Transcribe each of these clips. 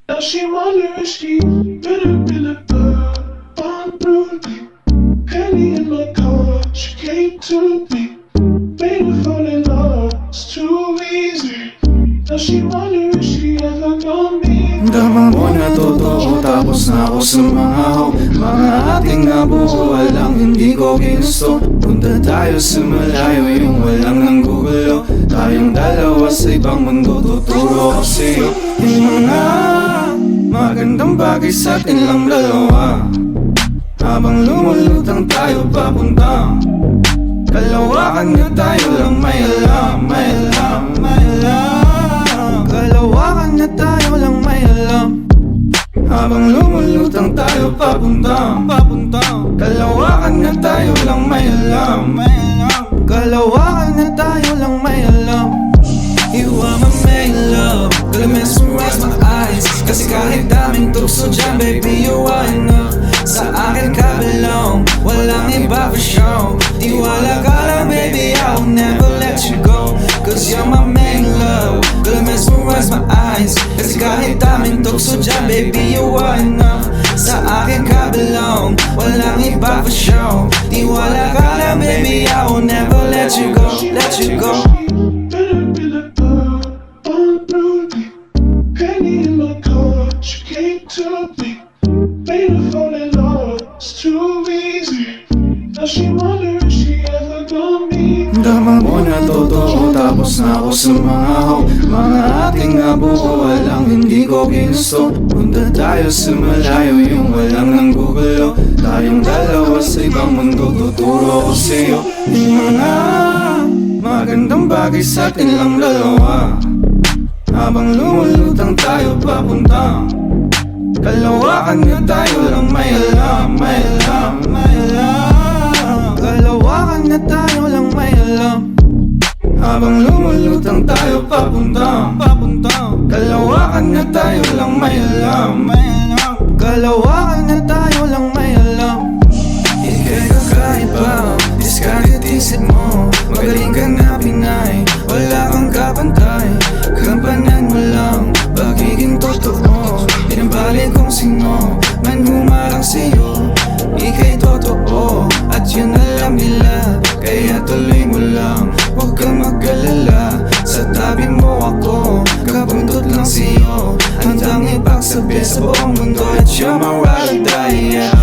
Now she wonder if she better be like the on through me. Penny in my car, she came to me. Made her fall in love, it's too easy. Now she wonder if she ever gonna be. Dama mo na totoo, tapos na ako sumahaw. Mga ating nabuo, lang hindi ko ginusto. Punta tayo sa malayo, yung walang nanggugulo. Tayong dalawa sa ibang mundo, tuturo ko sa'yo yung mga magandang bagay sa atin lang dalawa. Habang lumulutang tayo papunta kalawakan na tayo lang may alam, may alam, may alam. Kalawakan na tayo lang may alam. Habang lumulutang tayo papunta kalawakan na tayo lang may alam, may alam. Kalawakan na tayo lang may alam. You are my main love, gonna mesmerize my eyes. Kasi kahit daming tukso dyan, baby, you are enough. Sa akin ka belong, walang iba for show. Tiwala ka lang, baby, I'll never let you go. Cause you're my main love, gonna mesmerize my eyes. Kasi kahit daming tukso dyan, baby, you are enough. Sa akin ka belong, walang iba for show. Tiwala ka lang, baby, I will never let you go, let you go. Better be like the on through me. Penny in my car, she came to me. Made her fall in love, it's too easy. Now she wonder if she ever gonna be. Dama mo na totoo, tapos na ako sumahaw. Mga ating nabuo, lang hindi ko ginusto. Punta tayo sa malayo, yung walang nanggugulo. Tayong dalawa sa ibang mundo, tuturo ko sa'yo yung mga magandang bagay sa atin lang dalawa. Habang lumulutang tayo papunta kalawakan na tayo lang may alam, may alam, may alam. Kalawakan na tayo lang may alam. Habang lumulutang tayo papunta kalawakan na tayo lang may alam, may alam. Kalawakan na tayo lang may alam. Ika'y kakaiba, discarded isip mo. Magaling ka na Pinay, wala kang kapantay. Gampanan mo lang, pagiging totoo. Pinabalik kung sino man humarang sa'yo. Ika'y totoo, at yun alam nila. Kaya tuloy mo lang, huwag kang mag-alala. Sa tabi mo ako, kabuntot lang sa'yo. Handang ipagsabi sa buong mundo at you're my ride or die, yeah.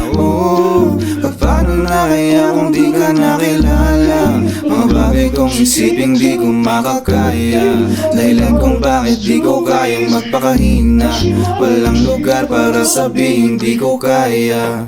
Paano na kaya kung di ka nakilala? Mga bagay kong isipin di ko makakaya. Dahilan kung bakit di ko kayang magpakahina. Walang lugar para sabihin di ko kaya.